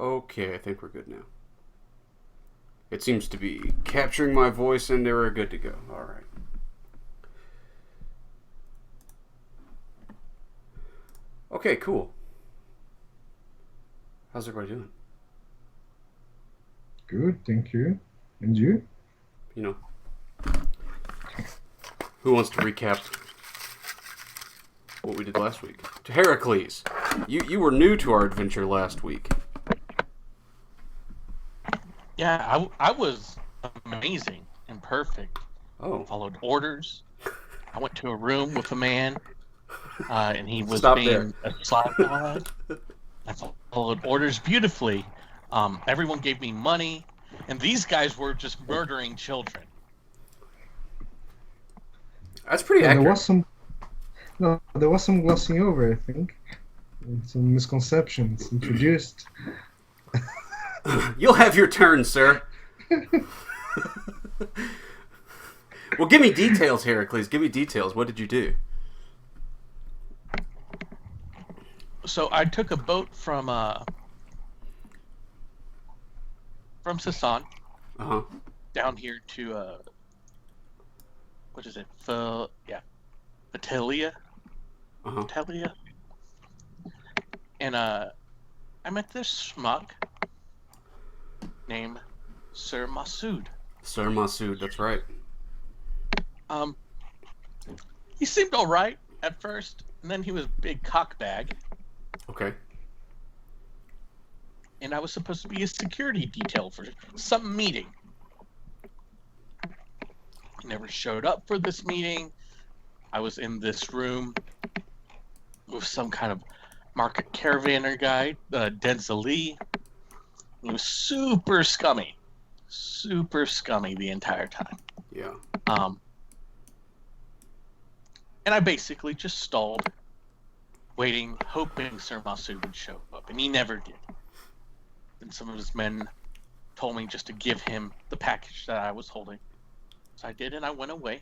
Okay, I think we're good now. It seems to be capturing my voice, and we're good to go. All right. Okay, cool. How's everybody doing? Good, thank you. And you? You know, who wants to recap what we did last week? To Heracles, you were new to our adventure last week. Yeah, I was amazing and perfect. Oh, Followed orders. I went to a room with a man, and he was stop there. being a slime god. I followed orders beautifully. Everyone gave me money, and these guys were just murdering children. That's pretty Yeah, there accurate. was some. No, there was some glossing over, I think, and some misconceptions introduced. You'll have your turn, sir. Well, give me details, Heracles. Give me details. What did you do? So I took a boat from Sasan Uh huh. down here to what is it? Vitalia, Uh huh. Vitalia, and I met this schmuck named Sir Masood. Sir Masood. That's right. Um, he seemed all right at first, and then he was a big cockbag, Okay. and I was supposed to be a security detail for some meeting. He never showed up for this meeting. I was in this room with some kind of market caravaner guy, Denzel Lee. He was super scummy the entire time. Yeah. And I basically just stalled, waiting, hoping Sir Masood would show up, and he never did. Then some of his men told me just to give him the package that I was holding. So I did, and I went away.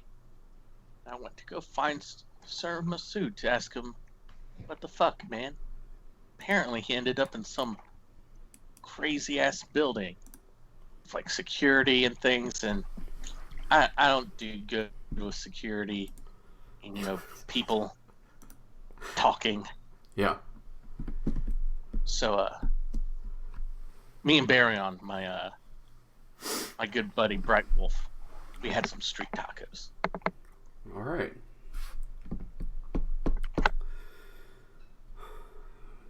I went to go find Sir Masood to ask him, what the fuck, man? Apparently he ended up in some crazy-ass building with, like, security and things, and I don't do good with security and, people talking. Yeah. So, me and Baryon, my good buddy Bright Wolf, we had some street tacos. All right.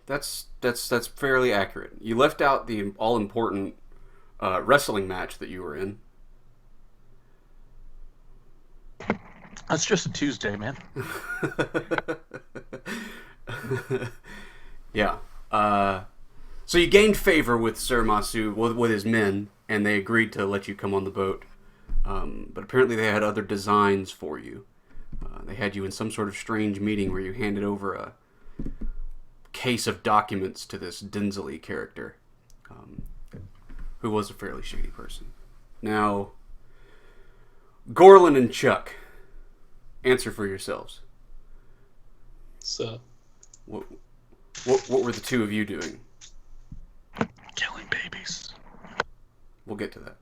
That's fairly accurate. You left out the all important wrestling match that you were in. That's just a Tuesday, man. Yeah. So you gained favor with Sir Masu, with his men, and they agreed to let you come on the boat. But apparently they had other designs for you. They had you in some sort of strange meeting where you handed over a case of documents to this Dinsley character, who was a fairly shady person. Now, Gorlin and Chuck, answer for yourselves. So, What were the two of you doing? Killing babies. We'll get to that.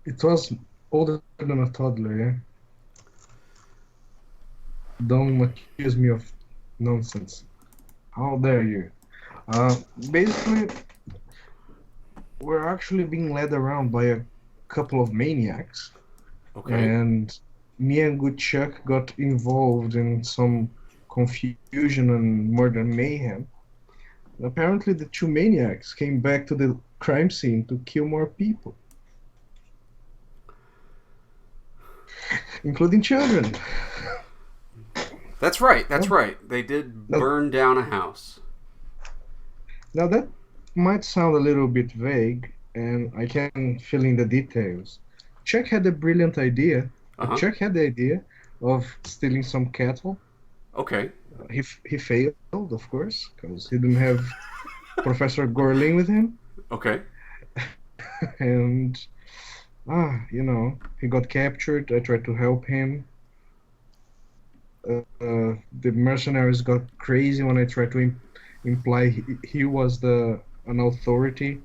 It was older than a toddler, yeah? Don't accuse me of nonsense. How dare you? Basically, we're actually being led around by a couple of maniacs, Okay. and me and good Chuck got involved in some confusion and murder mayhem. Apparently, the two maniacs came back to the crime scene to kill more people, including children. That's right. That's Well, right. They did now, burn down a house. now that might sound a little bit vague, and I can fill in the details. Chuck had a brilliant idea. Uh huh. Chuck had the idea of stealing some cattle. Okay. He failed, of course, because he didn't have Professor Gorlin with him, Okay. and he got captured. I tried to help him. The mercenaries got crazy when I tried to imply he was the an authority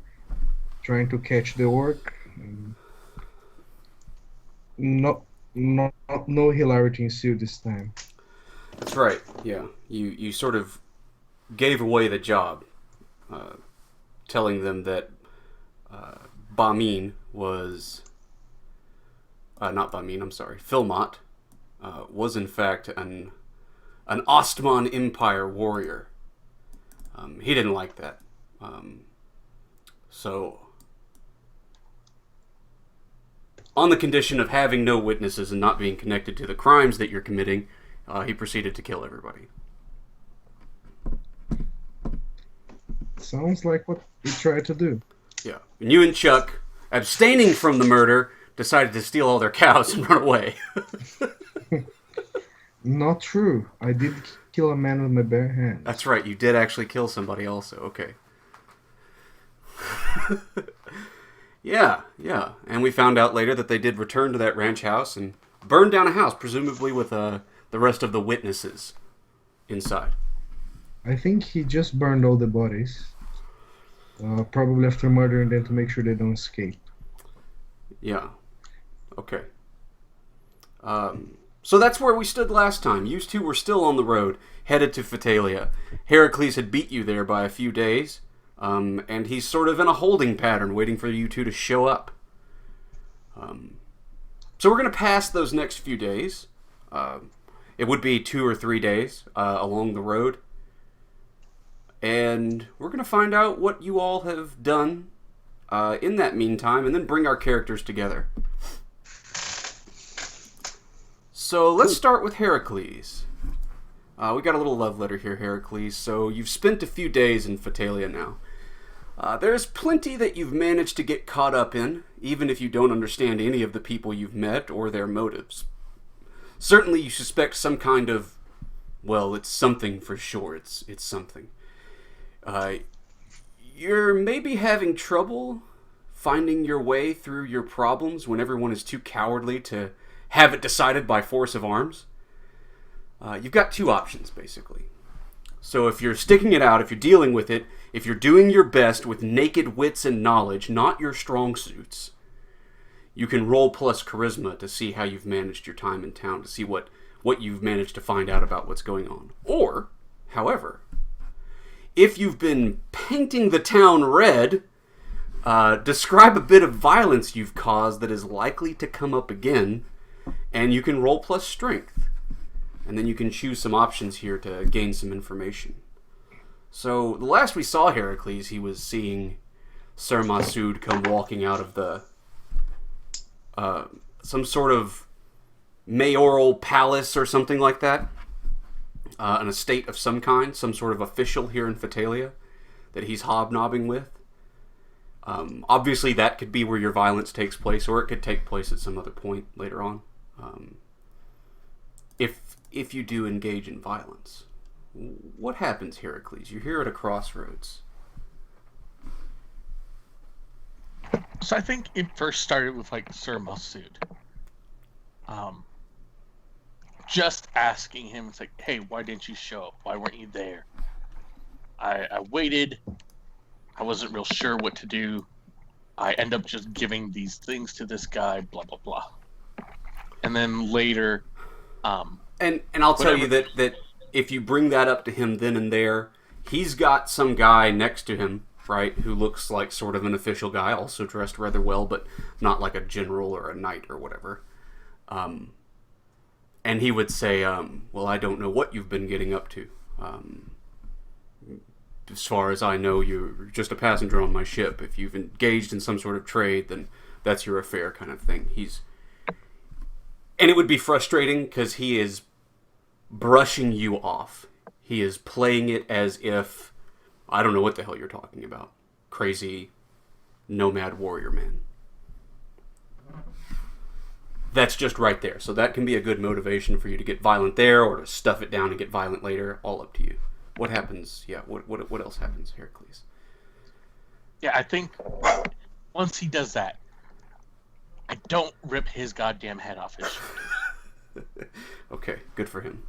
trying to catch the orc. Not, not, no hilarity ensued this time. That's right. Yeah, you sort of gave away the job, telling them that Bamin was not Bamin. I'm sorry, Philmont was in fact an Ostman Empire warrior. He didn't like that, so on the condition of having no witnesses and not being connected to the crimes that you're committing, he proceeded to kill everybody. Sounds like what we tried to do. Yeah. And you and Chuck, abstaining from the murder, decided to steal all their cows and run away. Not true. I did kill a man with my bare hands. That's right. You did actually kill somebody also. Okay. Yeah. And we found out later that they did return to that ranch house and burn down a house, presumably with the rest of the witnesses inside. I think he just burned all the bodies. Probably after murdering them to make sure they don't escape. Yeah. Okay. So that's where we stood last time. You two were still on the road, headed to Fatalia. Heracles had beat you there by a few days, and he's sort of in a holding pattern, waiting for you two to show up. So we're going to pass those next few days. It would be 2 or 3 days along the road. And we're going to find out what you all have done in that meantime, and then bring our characters together. So let's start with Heracles. We got a little love letter here, Heracles. So you've spent a few days in Fatalia now. There's plenty that you've managed to get caught up in, even if you don't understand any of the people you've met or their motives. Certainly you suspect some kind of, well, it's something for sure. It's something. You're maybe having trouble finding your way through your problems when everyone is too cowardly to have it decided by force of arms. You've got 2 options, basically. So if you're sticking it out, if you're dealing with it, if you're doing your best with naked wits and knowledge, not your strong suits, you can roll plus charisma to see how you've managed your time in town, to see what you've managed to find out about what's going on. Or, however, if you've been painting the town red, describe a bit of violence you've caused that is likely to come up again, and you can roll plus strength. And then you can choose some options here to gain some information. So, the last we saw Heracles, he was seeing Sir Masood come walking out of the some sort of mayoral palace or something like that. An estate of some kind, some sort of official here in Fatalia that he's hobnobbing with. Obviously, that could be where your violence takes place, or it could take place at some other point later on. If you do engage in violence, what happens, Heracles? You're here at a crossroads. So I think it first started with Sir Masood. Just asking him, it's like, hey, why didn't you show up? Why weren't you there? I waited. I wasn't real sure what to do. I end up just giving these things to this guy, blah, blah, blah. And then later... And I'll tell you that if you bring that up to him then and there, he's got some guy next to him, right, who looks like sort of an official guy, also dressed rather well, but not like a general or a knight or whatever. And he would say, well, I don't know what you've been getting up to. As far as I know, you're just a passenger on my ship. If you've engaged in some sort of trade, then that's your affair, kind of thing. And it would be frustrating because he is brushing you off. He is playing it as if, I don't know what the hell you're talking about. Crazy nomad warrior man. That's just right there. So that can be a good motivation for you to get violent there, or to stuff it down and get violent later. All up to you. What happens? Yeah, what else happens, Heracles? Yeah, I think once he does that, I don't rip his goddamn head off his shirt. Okay, good for him.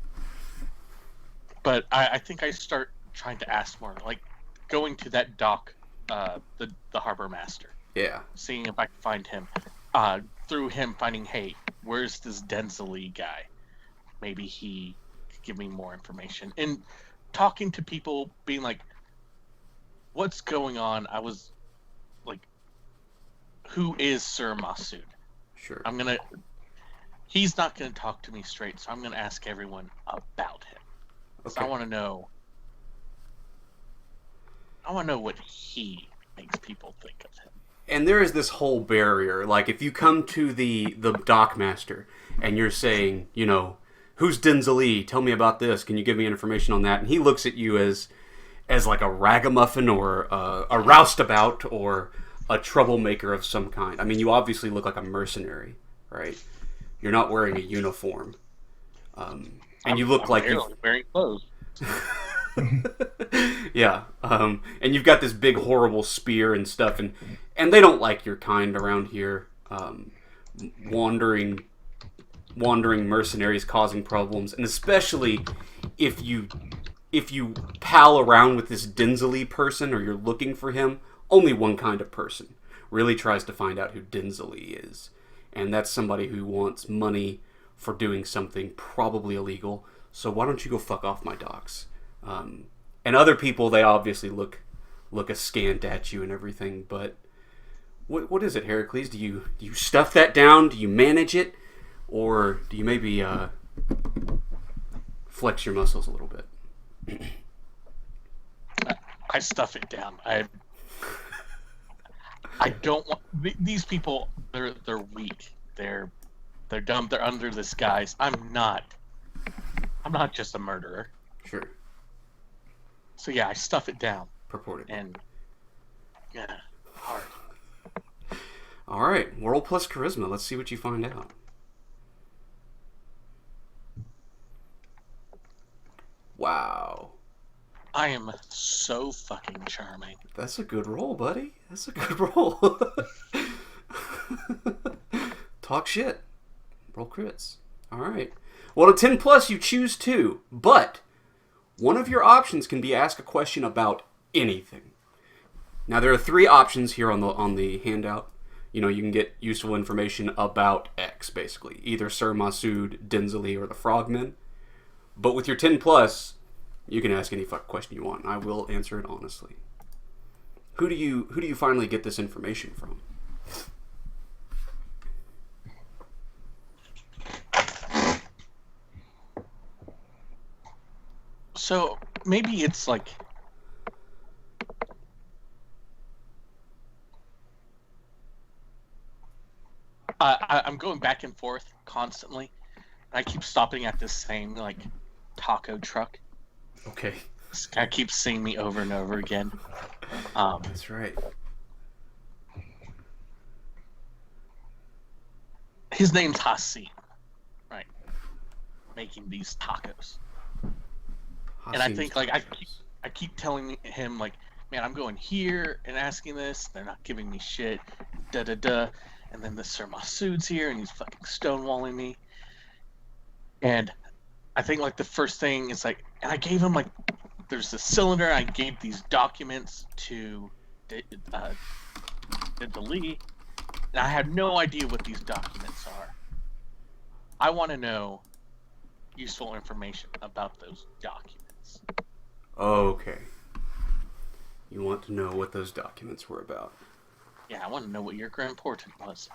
But I think I start trying to ask more, like going to that dock the harbor master, Yeah. seeing if I can find him. Through him finding, hey, where's this Denzeli guy? Maybe he could give me more information. And talking to people, being like, what's going on? I was like, who is Sir Masood? Sure. He's not gonna talk to me straight, so I'm gonna ask everyone about him. Okay. So I want to know what he makes people think of him. And there is this whole barrier. Like, if you come to the dockmaster and you're saying, you know, who's Denzeli? Tell me about this. Can you give me information on that? And he looks at you as like a ragamuffin or a roustabout or a troublemaker of some kind. I mean, you obviously look like a mercenary, right? You're not wearing a uniform. And you look like you're wearing clothes. Yeah, and you've got this big horrible spear and stuff, and they don't like your kind around here. Wandering mercenaries causing problems, and especially if you pal around with this Denzeli person or you're looking for him, only one kind of person really tries to find out who Denzeli is, and that's somebody who wants money for doing something probably illegal. So why don't you go fuck off my docks? And other people, they obviously look askant at you and everything. But what is it, Heracles? Do you stuff that down? Do you manage it, or do you maybe flex your muscles a little bit? I stuff it down. I don't want these people. They're weak. They're dumb. They're under this guise. I'm not just a murderer. Sure. So yeah, I stuff it down. Purported. And yeah, hard. All right, roll plus charisma. Let's see what you find out. Wow. I am so fucking charming. That's a good roll, buddy. That's a good roll. Talk shit. Roll crits. All right. Well, at 10 plus, you choose 2, but one of your options can be ask a question about anything. Now, there are 3 options here on the handout. You know, you can get useful information about X, basically. Either Sir Masood, Denzeli, or the Frogmen. But with your 10 plus, you can ask any fuck question you want. I will answer it honestly. Who do you finally get this information from? So maybe it's like I'm going back and forth constantly. I keep stopping at this same like taco truck. Okay. This guy keeps seeing me over and over again. That's right. His name's Hassim, right? Making these tacos. And I think like I keep telling him like, man, I'm going here and asking this. They're not giving me shit. Da da da. And then the Sir Masood's here and he's fucking stonewalling me. And I think like the first thing is like, and I gave him like, there's this cylinder. I gave these documents to the Lee, and I have no idea what these documents are. I want to know useful information about those documents. Okay. You want to know what those documents were about. Yeah, I want to know what your Grand Portent was.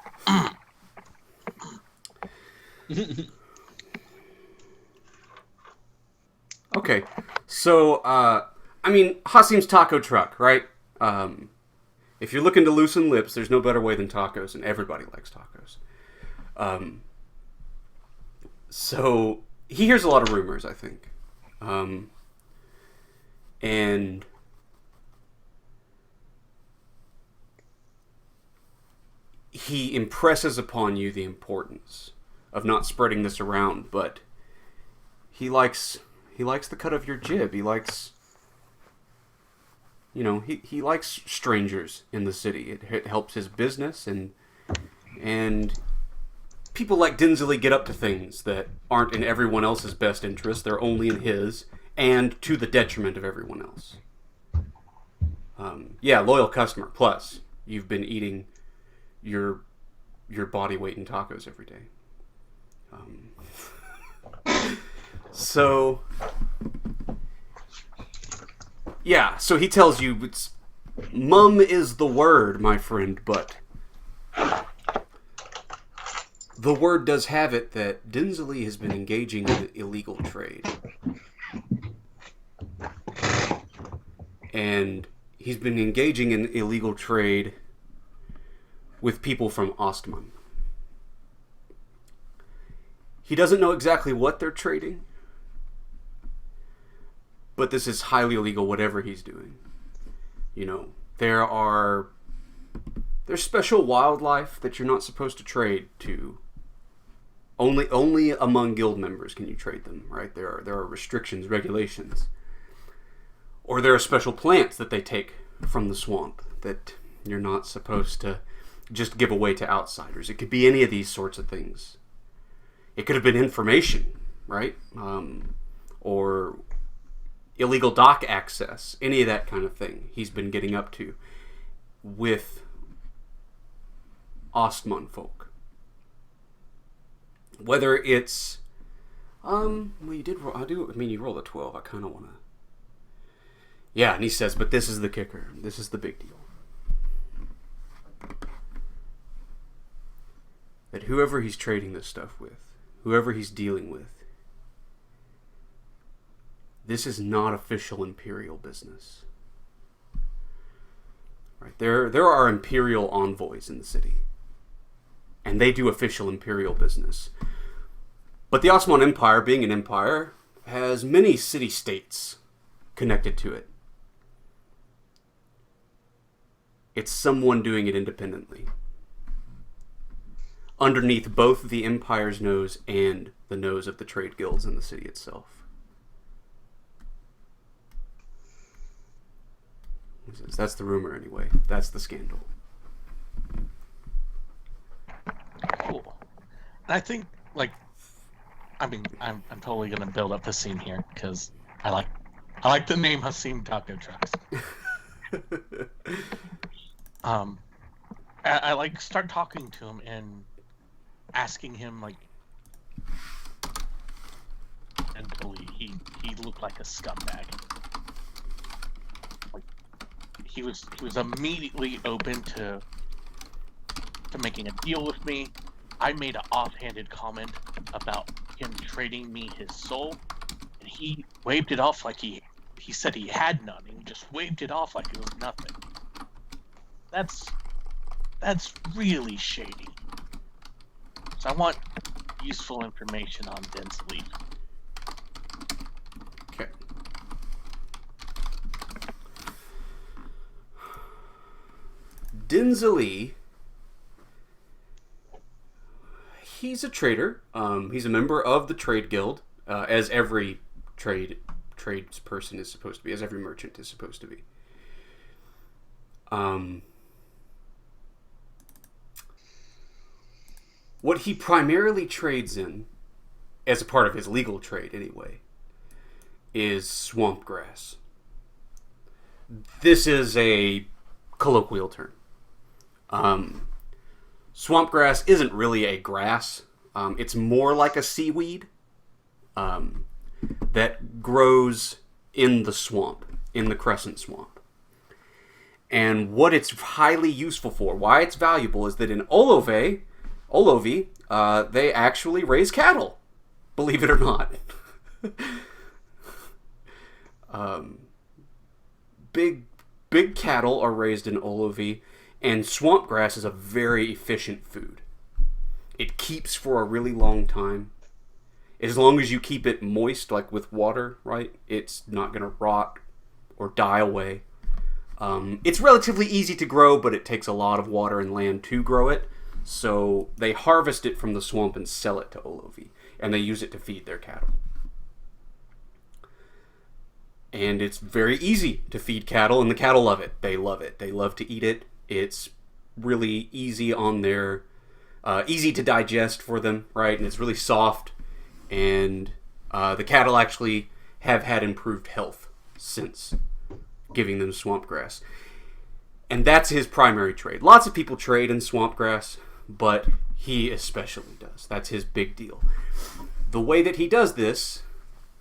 Okay, so, I mean, Hassim's taco truck, right? If you're looking to loosen lips, there's no better way than tacos, and everybody likes tacos. So, he hears a lot of rumors, I think. And he impresses upon you the importance of not spreading this around, but he likes the cut of your jib. He likes, you know, he likes strangers in the city. It helps his business, and people like Denzeli get up to things that aren't in everyone else's best interest. They're only in his, and to the detriment of everyone else. Yeah, loyal customer. Plus, you've been eating your body weight in tacos every day. So, yeah. So he tells you it's mum is the word, my friend, but the word does have it that Dinsley has been engaging in illegal trade. And he's been engaging in illegal trade with people from Ostman. He doesn't know exactly what they're trading, but this is highly illegal, whatever he's doing. You know, there's special wildlife that you're not supposed to trade to. Only among guild members can you trade them, right? There are restrictions, regulations. Or there are special plants that they take from the swamp that you're not supposed to just give away to outsiders. It could be any of these sorts of things. It could have been information, right? Or illegal dock access, any of that kind of thing he's been getting up to with Ostman folk. Whether it's, well, you did roll, you rolled a 12. I kind of want to. Yeah, and he says, but this is the kicker. This is the big deal. That whoever he's trading this stuff with, whoever he's dealing with, this is not official Imperial business. Right? There are Imperial envoys in the city. And they do official Imperial business. But the Osman Empire, being an empire, has many city-states connected to it. It's someone doing it independently. Underneath both the Empire's nose and the nose of the trade guilds in the city itself. That's the rumor anyway. That's the scandal. Cool. And I think, I'm totally gonna build up the scene here because I like the name Hasim Taco Trucks. I start talking to him and asking him and he looked like a scumbag. He was immediately open to making a deal with me. I made an offhanded comment about him trading me his soul, and he waved it off like he said he had none, and he just waved it off like it was nothing. That's really shady. So I want useful information on Dinsley. Okay. Dinsley, he's a trader. He's a member of the trade guild, as every tradesperson is supposed to be, as every merchant is supposed to be. What he primarily trades in, as a part of his legal trade anyway, is swamp grass. This is a colloquial term. Swamp grass isn't really a grass. It's more like a seaweed that grows in the swamp, in the Crescent Swamp. And what it's highly useful for, why it's valuable, is that in Olovi, they actually raise cattle, believe it or not. Big cattle are raised in Olovi, and swamp grass is a very efficient food. It keeps for a really long time. As long as you keep it moist, like with water, right? It's not going to rot or die away. It's relatively easy to grow, but it takes a lot of water and land to grow it. So they harvest it from the swamp and sell it to Olovi, and they use it to feed their cattle. And it's very easy to feed cattle, and the cattle love it. They love it. They love to eat it. It's really easy on their, easy to digest for them, right? And it's really soft, and the cattle actually have had improved health since giving them swamp grass. And that's his primary trade. Lots of people trade in swamp grass, but he especially does. That's his big deal. The way that he does this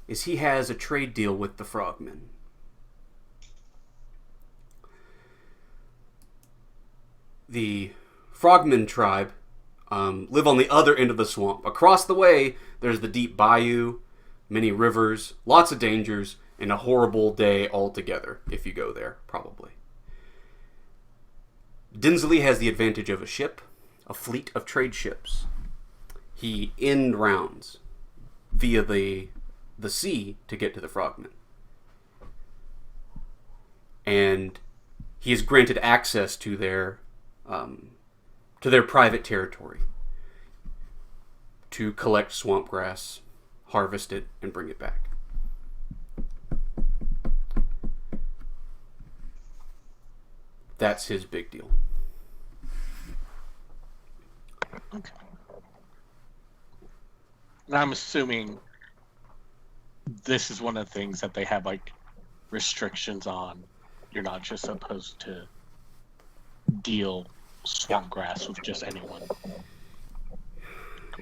is he has a trade deal with the frogmen. The frogmen tribe live on the other end of the swamp. Across the way, there's the deep bayou, many rivers, lots of dangers, and a horrible day altogether if you go there, probably. Dinsley has the advantage of a ship, a fleet of trade ships. He end rounds via the sea to get to the frogmen. And he is granted access to their private territory to collect swamp grass, harvest it, and bring it back. That's his big deal. Okay. And I'm assuming this is one of the things that they have like restrictions on. You're not just supposed to deal swamp grass with just anyone.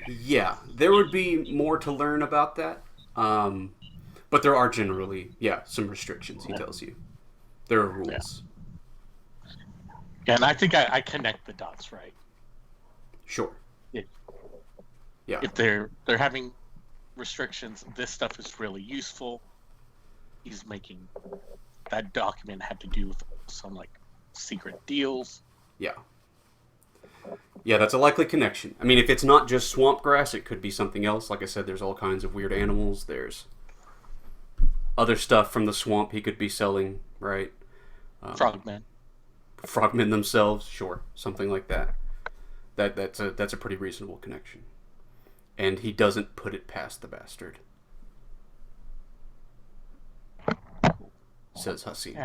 Yeah, there would be more to learn about that. But there are generally, some restrictions, he tells you. There are rules. Yeah, and I think I connect the dots, right? Sure. If they're having restrictions, this stuff is really useful. He's making that document had to do with some like secret deals. Yeah, that's a likely connection. I mean, if it's not just swamp grass, it could be something else. Like I said, there's all kinds of weird animals. There's other stuff from the swamp he could be selling, right? Frogmen. Frogmen themselves, sure, something like that. That's a pretty reasonable connection, and he doesn't put it past the bastard. Says Hassim.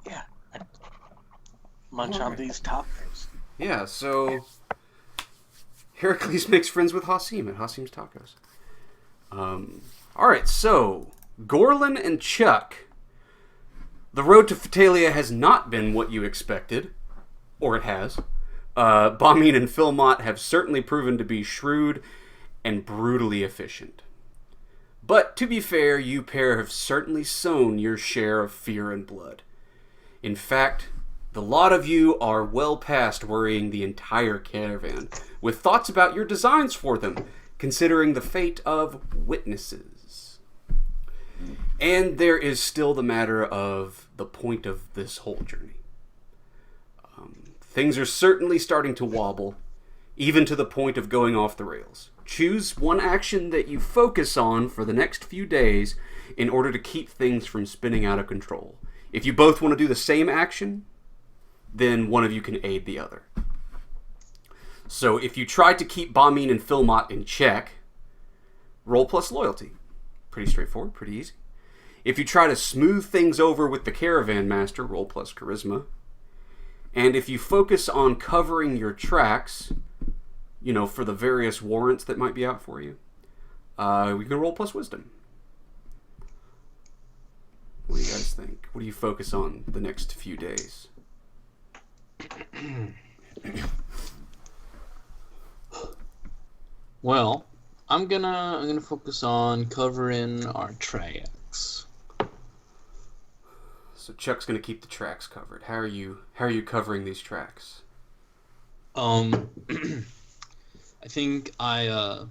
Yeah. Munch on these tacos. Yeah, so Heracles makes friends with Hassim at Hassim's Tacos. Alright, so Gorlin and Chuck. The road to Fatalia has not been what you expected. Or it has. Bamin and Philmont have certainly proven to be shrewd and brutally efficient. But to be fair, you pair have certainly sown your share of fear and blood. In fact, the lot of you are well past worrying the entire caravan with thoughts about your designs for them, considering the fate of witnesses. And there is still the matter of the point of this whole journey. Things are certainly starting to wobble, even to the point of going off the rails. Choose one action that you focus on for the next few days in order to keep things from spinning out of control. If you both want to do the same action, then one of you can aid the other. So if you try to keep Bamin and Philmont in check, roll plus loyalty. Pretty straightforward, pretty easy. If you try to smooth things over with the caravan master, roll plus charisma. And if you focus on covering your tracks, for the various warrants that might be out for you, we can roll plus wisdom. What do you guys think? What do you focus on the next few days? Well, I'm gonna focus on covering our tracks. So Chuck's gonna keep the tracks covered. How are you covering these tracks? I think I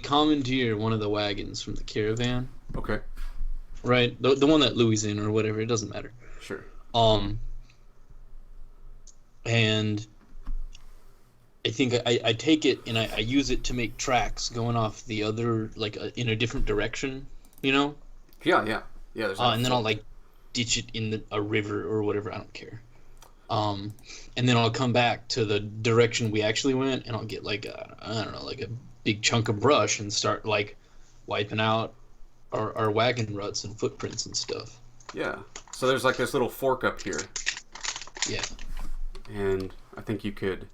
commandeer one of the wagons from the caravan. Okay. Right? The one that Louis in or whatever, it doesn't matter. Sure. And I think I take it and I use it to make tracks going off the other, in a different direction, Yeah. There's and then I'll ditch it in a river or whatever. I don't care. And then I'll come back to the direction we actually went, and I'll get a big chunk of brush and start wiping out our wagon ruts and footprints and stuff. Yeah. So there's this little fork up here. Yeah. And I think you could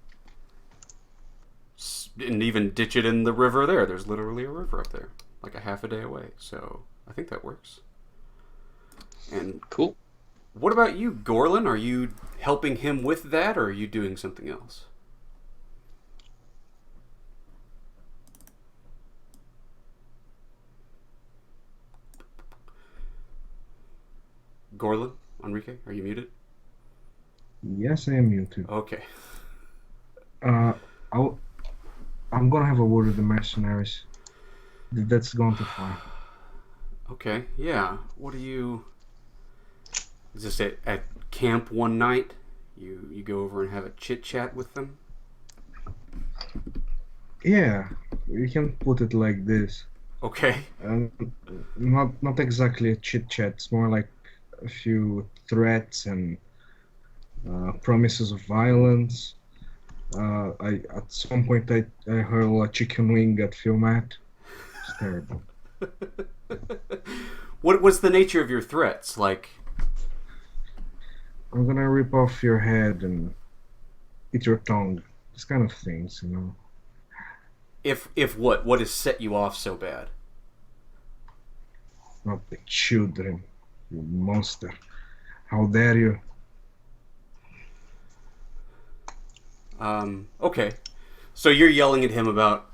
and even ditch it in the river there. There's literally a river up there, like a half a day away. So I think that works. And Cool. what about you, Gorlin? Are you helping him with that, or are you doing something else? Gorlin? Enrique? Are you muted? Yes, I am muted. Okay. I'll, I'm gonna have a word with the mercenaries. That's gone too far. Okay, yeah. What do you... Is this at camp one night? You go over and have a chit-chat with them? Yeah, you can put it like this. Okay. Not exactly a chit chat. It's more like a few threats and promises of violence. I at some point I hurl a chicken wing at Phil Matt. It's terrible. What's the nature of your threats? Like, I'm gonna rip off your head and eat your tongue. These kind of things, you know. if what? What has set you off so bad? Not the children, you monster. How dare you? Okay. So you're yelling at him about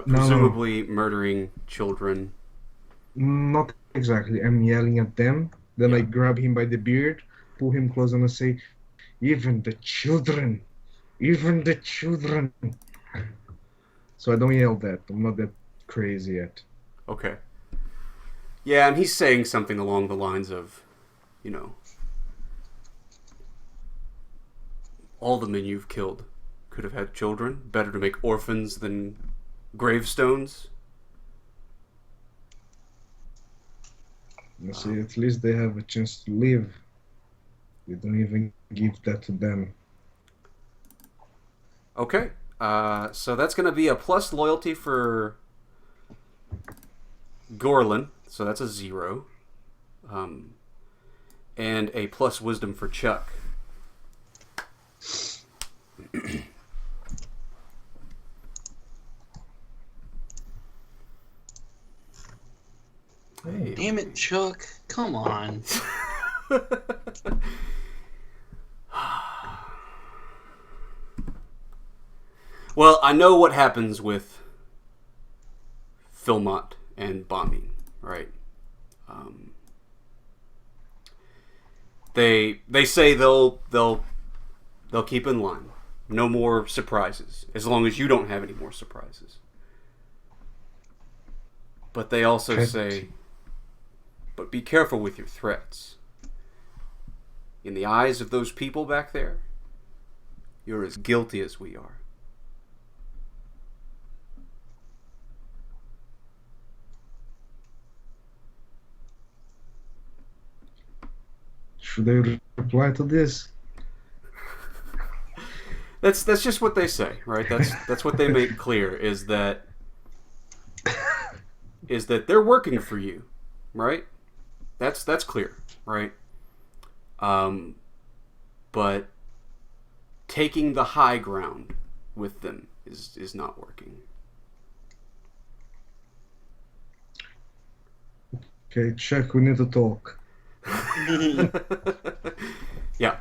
presumably murdering children. Not exactly. I'm yelling at them. Then I Yeah. grab him by the beard, pull him close, and I say, even the children. Even the children. So I don't yell that. I'm not that crazy yet. Okay. Yeah, and he's saying something along the lines of, you know, all the men you've killed could have had children. Better to make orphans than gravestones. You see, at least they have a chance to live. We don't even give that to them. Okay. So that's going to be a plus loyalty for Gorlin. So that's a 0. And a plus wisdom for Chuck. Hey. Damn it, Chuck. Come on. Well, I know what happens with Philmont and bombing, right? They say they'll keep in line. No more surprises, as long as you don't have any more surprises. But they also Okay. say, but be careful with your threats. In the eyes of those people back there, you're as guilty as we are. Should I reply to this? That's just what they say, right? That's what they make clear is that they're working for you, right? That's clear, right? But taking the high ground with them is not working. Okay, Chuck, we need to talk. Yeah.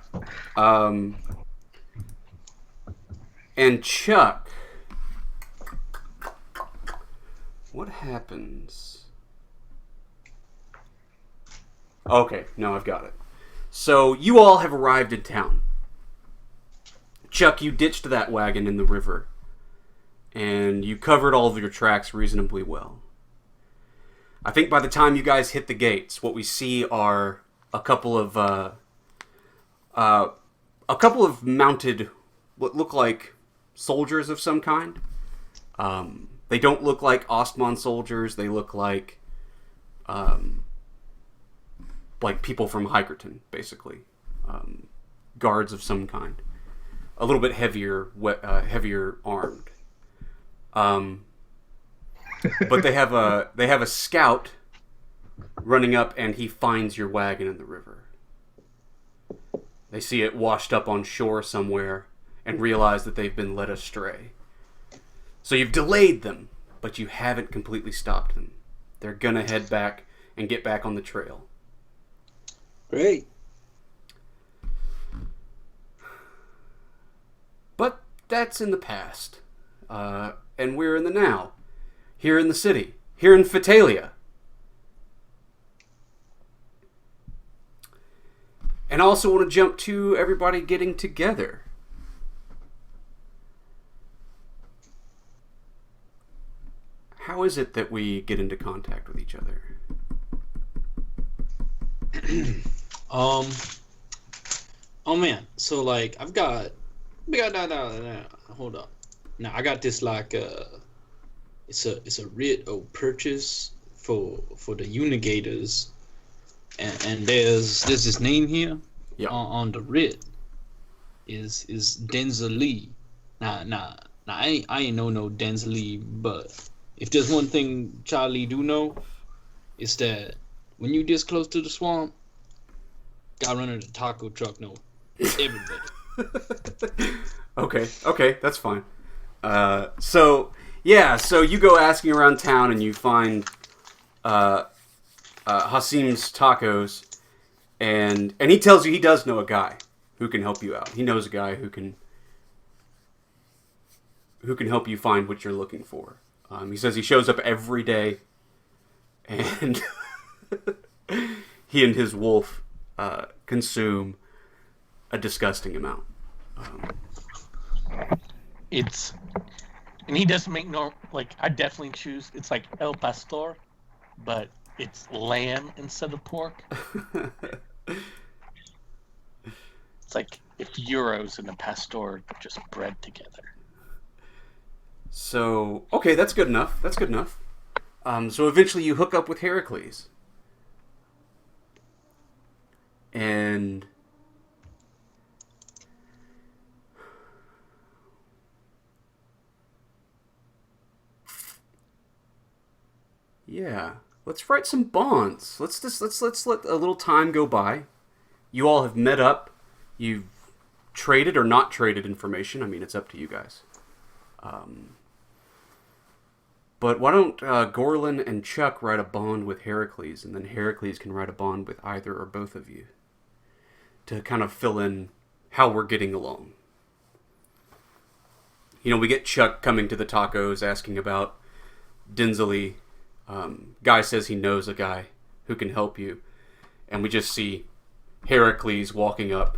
And Chuck, what happens? Okay, no, I've got it. So you all have arrived in town. Chuck, you ditched that wagon in the river, and you covered all of your tracks reasonably well. I think by the time you guys hit the gates, what we see are a couple of mounted, what look like soldiers of some kind. They don't look like Ostmon soldiers. They look like people from Hygerton, basically. Guards of some kind. A little bit heavier armed. But they have a scout running up, and he finds your wagon in the river. They see it washed up on shore somewhere and realize that they've been led astray. So you've delayed them, but you haven't completely stopped them. They're gonna head back and get back on the trail. Great. But that's in the past. And we're in the now. Here in the city. Here in Fatalia. And I also want to jump to everybody getting together. How is it that we get into contact with each other? Oh man, so like hold up. Now I got this like it's a writ of purchase for the Unigators, and there's this name here. Yeah. On the writ is Denzel Lee. Now I ain't know no Denzel Lee, but if there's one thing Charlie do know, it's that when you this close to the swamp, guy running the taco truck know everybody. Okay, that's fine. So you go asking around town and you find Hasim's Tacos, and he tells you he does know a guy who can help you out. He knows a guy who can help you find what you're looking for. He says he shows up every day, and he and his wolf consume a disgusting amount. And he doesn't make I definitely choose, it's like El Pastor, but it's lamb instead of pork. It's like if Euros and a Pastor just bred together. So, okay, that's good enough. So eventually you hook up with Heracles. And yeah, let's write some bonds. Let's let a little time go by. You all have met up. You've traded or not traded information. I mean, it's up to you guys. But why don't Gorlin and Chuck write a bond with Heracles, and then Heracles can write a bond with either or both of you to kind of fill in how we're getting along. You know, we get Chuck coming to the tacos asking about Dinsley. Guy says he knows a guy who can help you. And we just see Heracles walking up,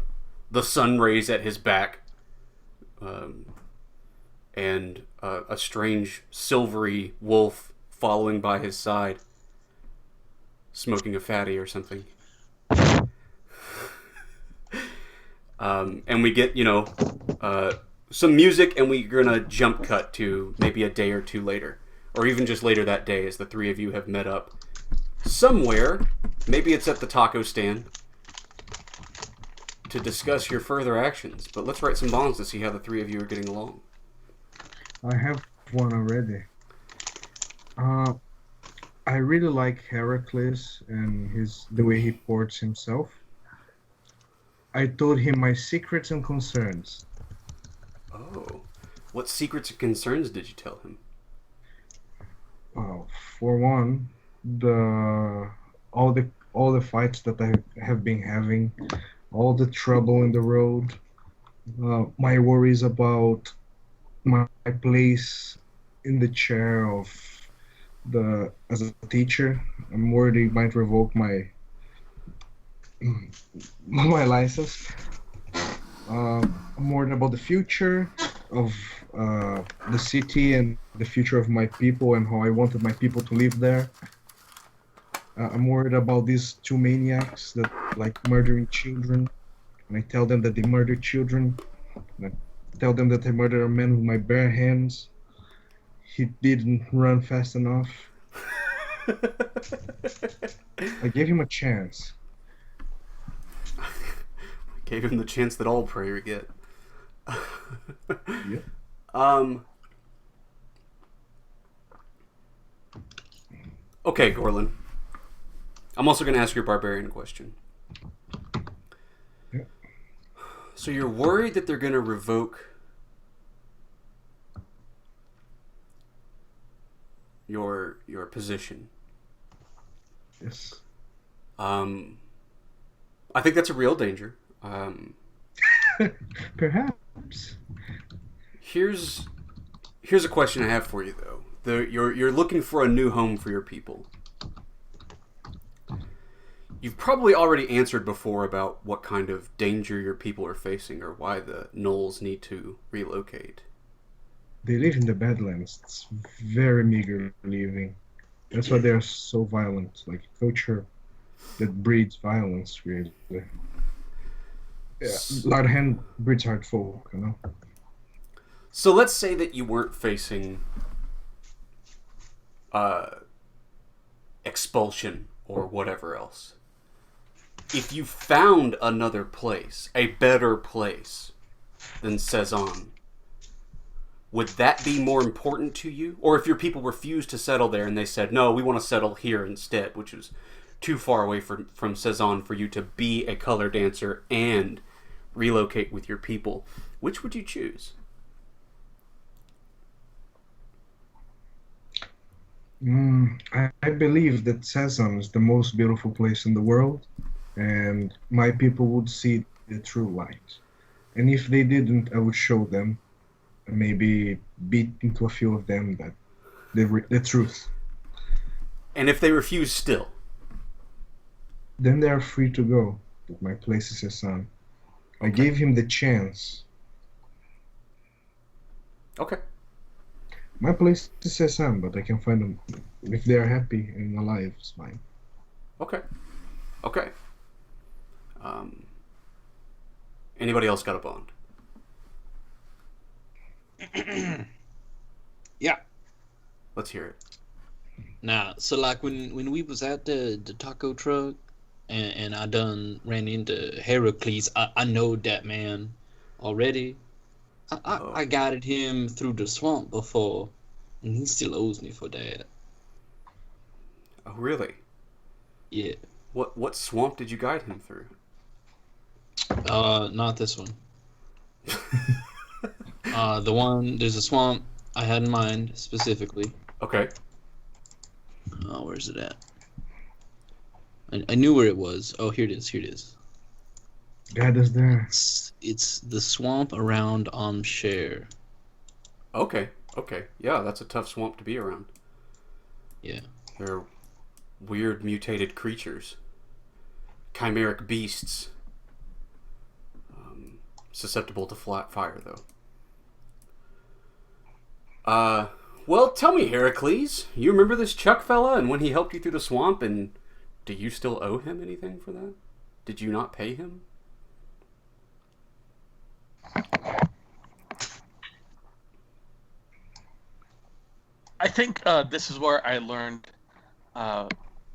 the sun rays at his back, and a strange silvery wolf following by his side, smoking a fatty or something. And we get, some music, and we're going to jump cut to maybe a day or two later. Or even just later that day as the three of you have met up somewhere. Maybe it's at the taco stand to discuss your further actions. But let's write some bonds to see how the three of you are getting along. I have one already. I really like Heracles and the way he ports himself. I told him my secrets and concerns. Oh. What secrets and concerns did you tell him? For one, all the fights that I have been having, all the trouble in the road, my worries about my place in the chair as a teacher. I'm worried he might revoke my license. I'm worried about the future of the city and the future of my people and how I wanted my people to live there. I'm worried about these two maniacs that like murdering children. And I tell them that they murder children. And I tell them that I murdered a man with my bare hands. He didn't run fast enough. I gave him a chance. Gave him the chance that all prayer get. Yep. Okay, Gorlin. I'm also going to ask your barbarian question. Yep. So you're worried that they're going to revoke your position. Yes. I think that's a real danger. Perhaps. Here's a question I have for you though. You're looking for a new home for your people. You've probably already answered before about what kind of danger your people are facing or why the gnolls need to relocate. They live in the Badlands. It's very meager living. That's why they're so violent. Like culture that breeds violence, really. Yeah, hard hand breeds hard folk, you know. So let's say that you weren't facing expulsion or whatever else. If you found another place, a better place than Cezanne, would that be more important to you? Or if your people refused to settle there and they said, no, we want to settle here instead, which is too far away from Cezanne for you to be a color dancer and relocate with your people, which would you choose? I believe that Cezanne is the most beautiful place in the world, and my people would see the true light. And if they didn't, I would show them, and maybe beat into a few of them that the truth. And if they refuse still? Then they are free to go. But my place is Cezanne. I Okay. gave him the chance. Okay. My place is Cezanne, but I can find them if they are happy and alive. It's fine. Okay. Okay. Anybody else got a bond? Yeah. Let's hear it. Nah, so like when we was at the taco truck and I done ran into Heracles, I know that man already. I guided him through the swamp before, and he still owes me for that. Oh, really? Yeah. What swamp did you guide him through? Not this one. There's a swamp I had in mind specifically. Okay. Oh, where's it at? I knew where it was. Oh, here it is. Here it is. God is there. It's the swamp around Share. Okay. Okay. Yeah, that's a tough swamp to be around. Yeah. They're weird mutated creatures. Chimeric beasts. Susceptible to flat fire, though. Well, tell me, Heracles, you remember this Chuck fella and when he helped you through the swamp, and do you still owe him anything for that? Did you not pay him? I think this is where I learned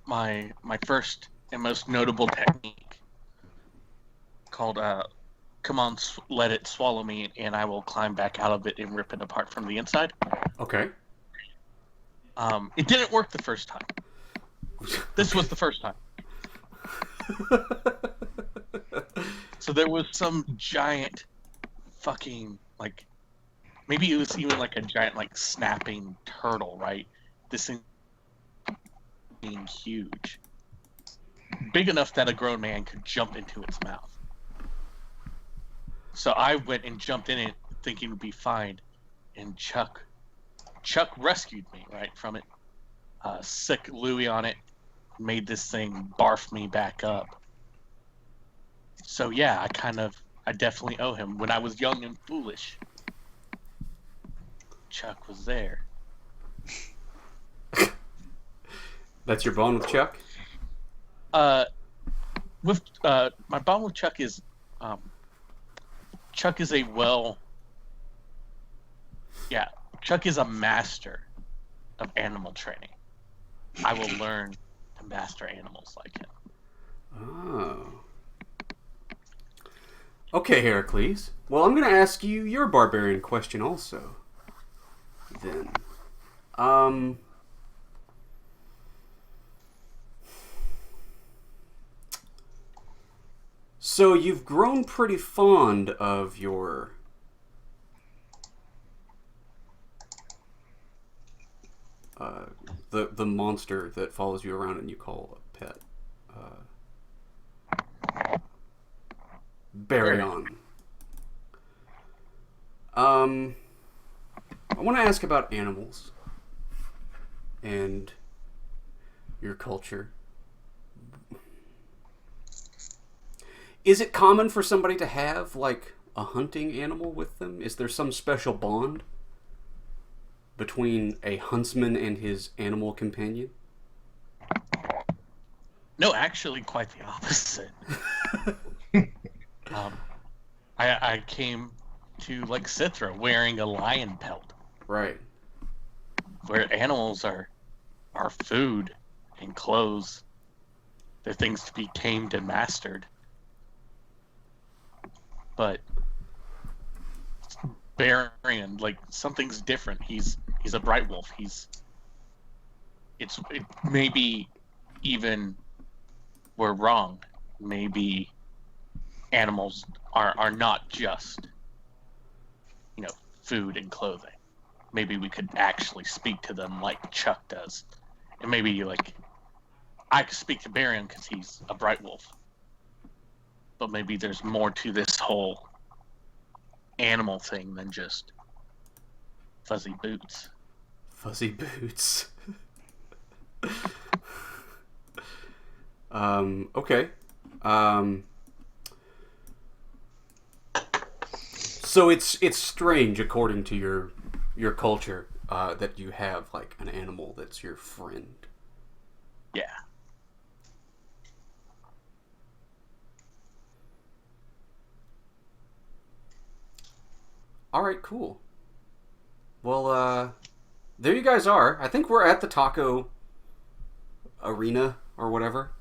my first and most notable technique called "Come on, let it swallow me, and I will climb back out of it and rip it apart from the inside." Okay. It didn't work the first time. This was the first time. So there was some giant fucking, like, maybe it was even like a giant, like, snapping turtle, right? This thing being huge. Big enough that a grown man could jump into its mouth. So I went and jumped in it thinking it would be fine. And Chuck rescued me, right, from it. Sick Louis on it. Made this thing barf me back up. So yeah, I definitely owe him. When I was young and foolish, Chuck was there. That's your bond with Chuck? My bond with Chuck is, Chuck is Chuck is a master of animal training. I will learn to master animals like him. Oh. Okay, Heracles. Well, I'm going to ask you your barbarian question also. Then. So you've grown pretty fond of your the monster that follows you around and you call a pet. Baryon. I want to ask about animals and your culture. Is it common for somebody to have, like, a hunting animal with them? Is there some special bond between a huntsman and his animal companion? No, actually, quite the opposite. I came to like Cithra wearing a lion pelt, Right. where animals are food and clothes. They're things to be tamed and mastered. But Barian, like, something's different. He's a bright wolf. It maybe even we're wrong. Maybe animals are not just, food and clothing. Maybe we could actually speak to them like Chuck does. And maybe, like, I could speak to Barian because he's a bright wolf. But maybe there's more to this whole animal thing than just fuzzy boots. Fuzzy boots. Okay. So it's strange, according to your culture, that you have, like, an animal that's your friend. Yeah. All right, cool. Well, there you guys are. I think we're at the taco arena or whatever.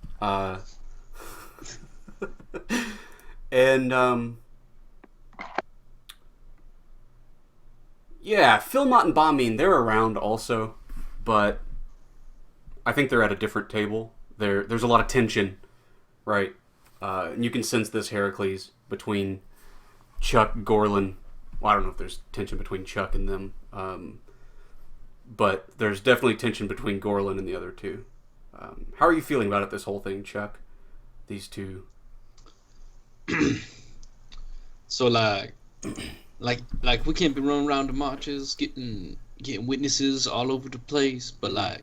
And yeah, Philmont and Bombine, they're around also, but I think they're at a different table. There's a lot of tension, right? And you can sense this, Heracles, between Chuck, Gorlin. Well, I don't know if there's tension between Chuck and them, but there's definitely tension between Gorlin and the other two. How are you feeling about it, this whole thing, Chuck? These two. So like we can't be running around the marches getting witnesses all over the place, but like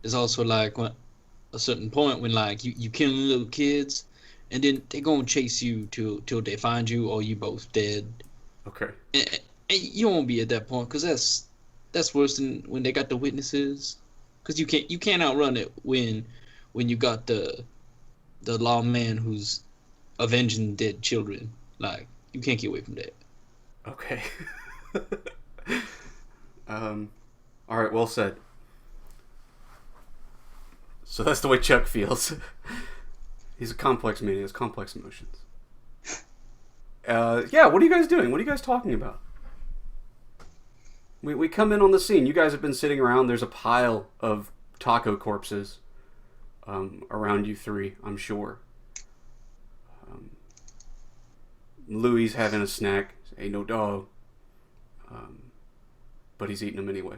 there's also like a certain point when like you killing little kids, and then they gonna chase you till they find you or you both dead. Okay. And you won't be at that point because that's worse than when they got the witnesses, because you can't outrun it when you got the lawman who's avenging dead children. Like, you can't get away from that. Okay. All right, well said. So that's the way Chuck feels. He's a complex man. He has complex emotions. Yeah, what are you guys doing? What are you guys talking about? We come in on the scene. You guys have been sitting around. There's a pile of taco corpses around you three, I'm sure. Louis having a snack. Ain't no dog. But he's eating them anyway.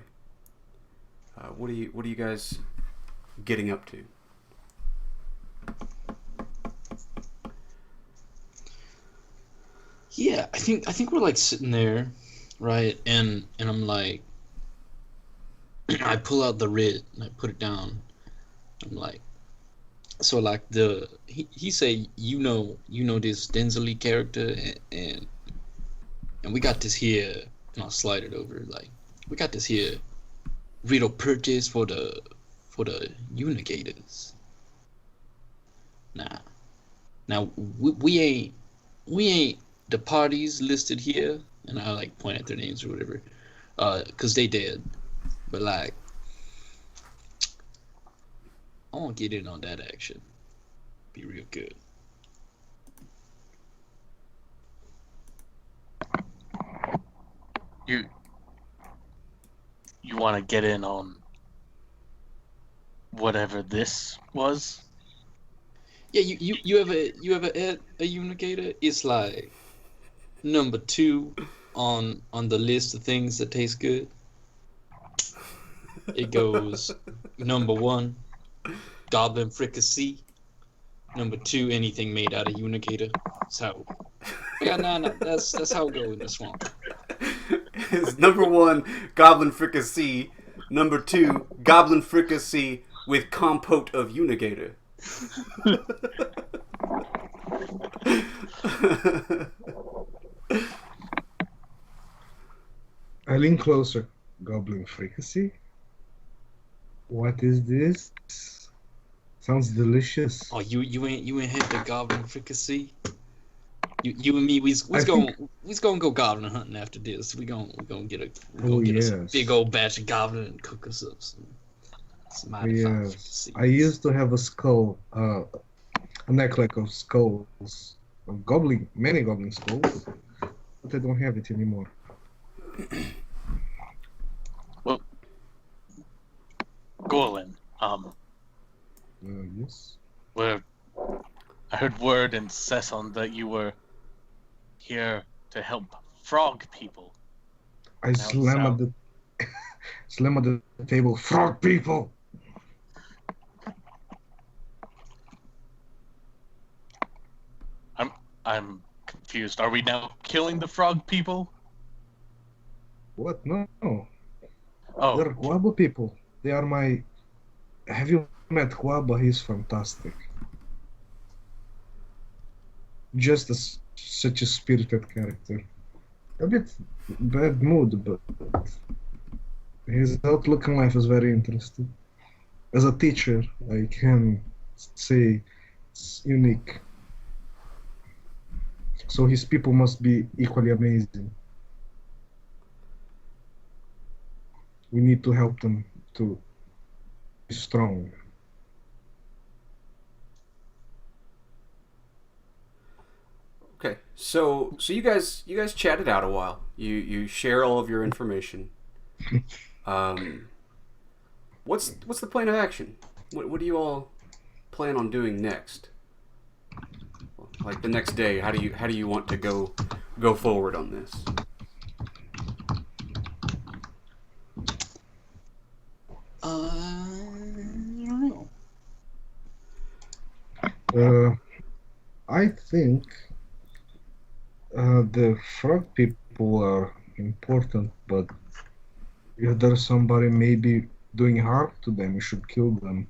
What are you guys getting up to? Yeah, I think we're like sitting there, right? And I'm like, I pull out the writ and I put it down. I'm like, so like he say you know this Denzely character, and we got this here, and I'll slide it over. Like, we got this here riddle purchase for the Unigators. Now we ain't the parties listed here, and I like point at their names or whatever, cause they dead. But like, I want to get in on that action. Be real good. You want to get in on whatever this was? Yeah, you ever ate a Unigator? It's like number 2 on the list of things that taste good. It goes number 1, goblin fricassee. Number 2, anything made out of unicator. So, yeah, no, that's how it goes in the swamp. It's number 1, goblin fricassee. Number 2, goblin fricassee with compote of unigator. I lean closer. Goblin fricassee? What is this? Sounds delicious. Oh, you ain't had the goblin fricassee. You and me, we's I gonna think- we's gonna go goblin hunting after this. We gonna get us Oh, a yes. big old batch of goblin and cook us up some mighty fine Yes. fricassees. I used to have a skull, a necklace of skulls, many goblin skulls, but I don't have it anymore. Well, Gorlin, Yes. I heard word in Cesson that you were here to help frog people. I slam at the slam at the table. Frog people. I'm confused. Are we now killing the frog people? What? No. Oh, They're Quaba people. They are my. Have you met Quaba? He's fantastic. Just such a spirited character. A bit bad mood, but his outlook in life is very interesting. As a teacher, I can say it's unique. So his people must be equally amazing. We need to help them to be strong. Okay, so you guys chatted out a while. You share all of your information. What's the plan of action? What do you all plan on doing next? Like the next day, how do you want to go forward on this? I don't know. I think the frog people are important, but if there's somebody maybe doing harm to them, you should kill them.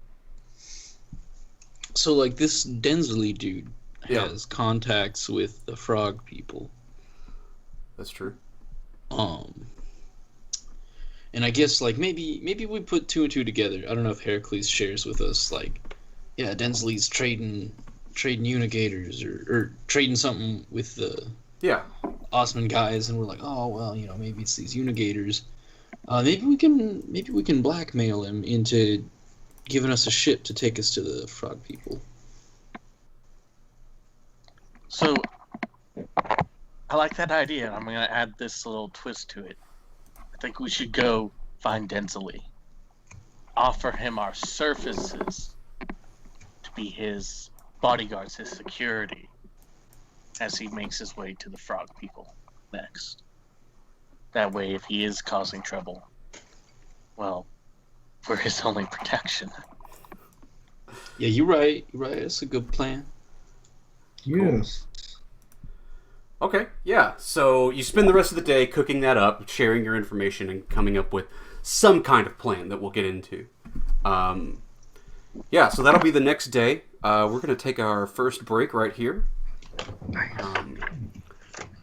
So like this Densley dude Yeah. has contacts with the frog people. That's true. And I guess like maybe we put 2 and 2 together. I don't know if Heracles shares with us like, yeah, Densley's trading unigators or trading something with the Yeah. Osman guys, and we're like, oh well, maybe it's these unigators. Maybe we can blackmail him into giving us a ship to take us to the frog people. so I like that idea. I'm gonna add this little twist to it. I think we should go find Densley, offer him our services to be his bodyguards, his security, as he makes his way to the frog people next. That way, if he is causing trouble, well, we're his only protection. Yeah, you're right. That's a good plan. Yes. Okay, yeah. So you spend the rest of the day cooking that up, sharing your information, and coming up with some kind of plan that we'll get into. Yeah, so that'll be the next day. We're going to take our first break right here.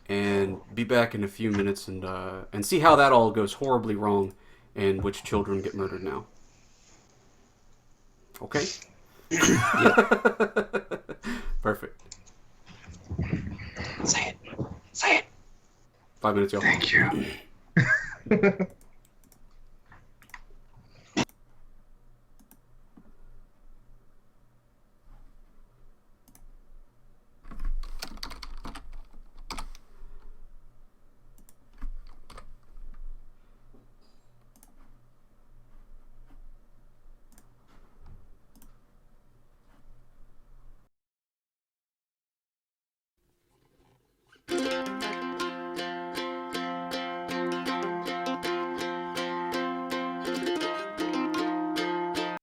And be back in a few minutes and see how that all goes horribly wrong and which children get murdered now. Okay? Perfect. Say it. 5 minutes, y'all. Thank you.